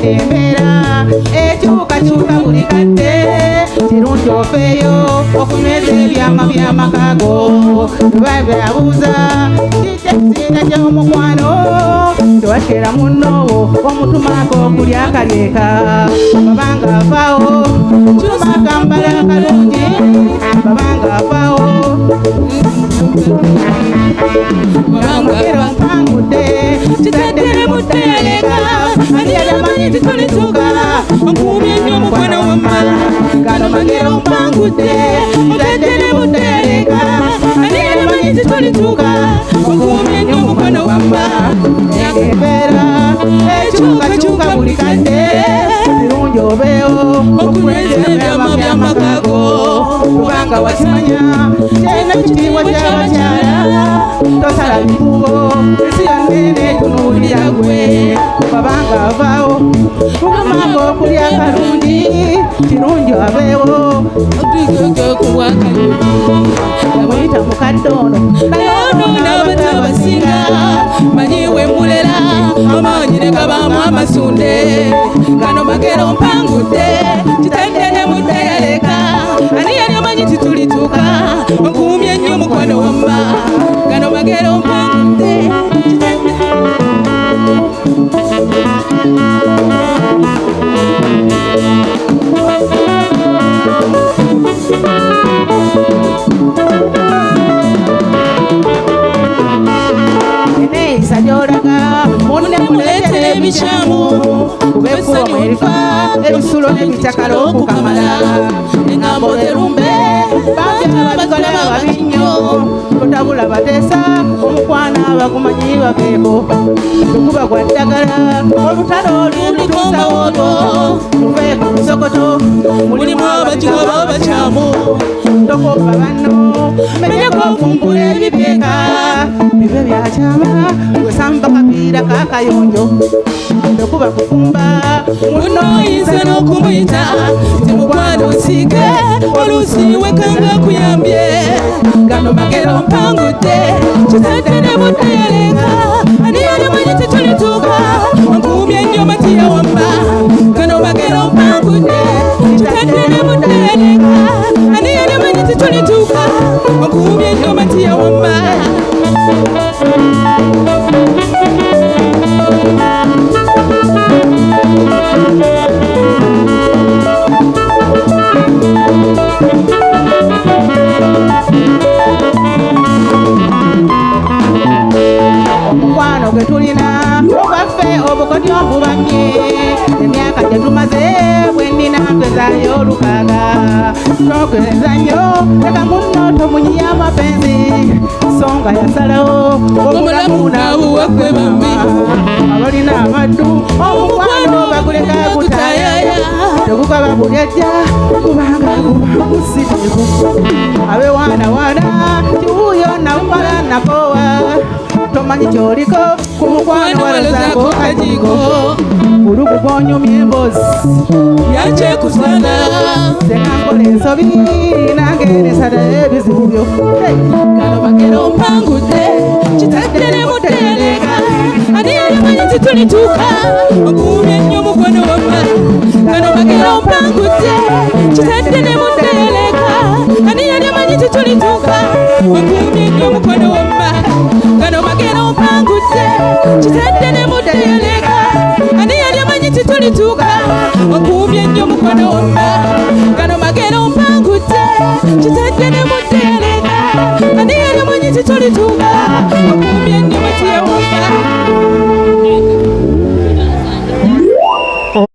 Embeera ekyukakyuka buli kadde kirungi ofeeyo okunyweza ebyama by'amakago biba byabuuza kijja ky'omukwano tewakera munnoowo omutumako okulya akalyeka babanga avaawo tumaka mbala akalungi babanga avaawo babangero mpangudde kitaddere muteyaleka ani yali amanyi titulituuka onkuumye nnyo omukwano wamma gano magero mpangudde kitaddere muteyaleka ani yali amanyi titulituuka onkuumye nnyo omukwano wamma embeera ekyukakyuka buli kadde birungi obeewo okunyweza ebyama by'amakago kubanga wakimanya kyena ekitiibwa ky'abakyala tosala bikubo ensi yonnene tunuulira gwe babanga avaawo kugamanga okulya akalungi kirungi abeewo yamuyita mukadde ono n'abato abasinga manyiwe mulera amaanyi ne gabaamu amasunde gano magero mpangudde kitaddere muteyaleka ani yali amanyi titulituuka onkuumye nnyo omukwano wamma gano magero mpangudde eneeyisa gy'olaga munne muleetere ebikyamu kubekkuba mwerifa ebisulo n'ebitakala okukamala eŋŋambo terumbe bangi ababikola babi nnyo totabula bateesa omukwana abagumanyi babeeko tukuba gwa ddagala olutalo olulituusa olwo luve ku musokoto mulimu abakigoba abakyamu tokoba banno menyeko ofumbula ebipyeeka bibe byakyama wesamba kapiira kakayonjo tokuba kufumba muno oyinza n'okumuyita timukwano nsiike oluusi wekanga kuyambye gano magero mpangudde kitaddere muteyaleka ani yali amanyi titulituuka onkuumye nnyo matiya wamma gano magero mpangudde kitaddere muteyaleka ani yali amanyi titulituuka onkuumye nnyo matiya wamma omukwano gwe tulina obwaffe obukodyo mbubamye emyaka gye tumaze bwe nnina mpezaayo olukaaga togereza nnyo leka munno tomunyiya amapenzi songa yasalawo omulamu nabuwakwe bambi abalina amaddu omukwano baguleka gutayaya tegukaba bulyajja kubanga guba musirivu abewaanawaana kiwuyo nawumala nakowa tomanyi kyoliko ku mukwano walazaako kajigo bulugu gwonyumya emboozi yakyekusaana senankola ensobi nange nesalayo ebizibu byo gano magero mpangudde kitaddere muteyaleka ani yali amanyi titulituuka onkuumye nnyo omukwano wamma gano magero mpangudde kitaddere muteyaleka ani yali amanyi titulituuka onkuumye nnyo omukwano wamma gano magero mpangudde kitaddere muteyaleka ani yali amanyi titulituuka onkuumye nnyo omukwano wamma gano magero mpangudde kitaddere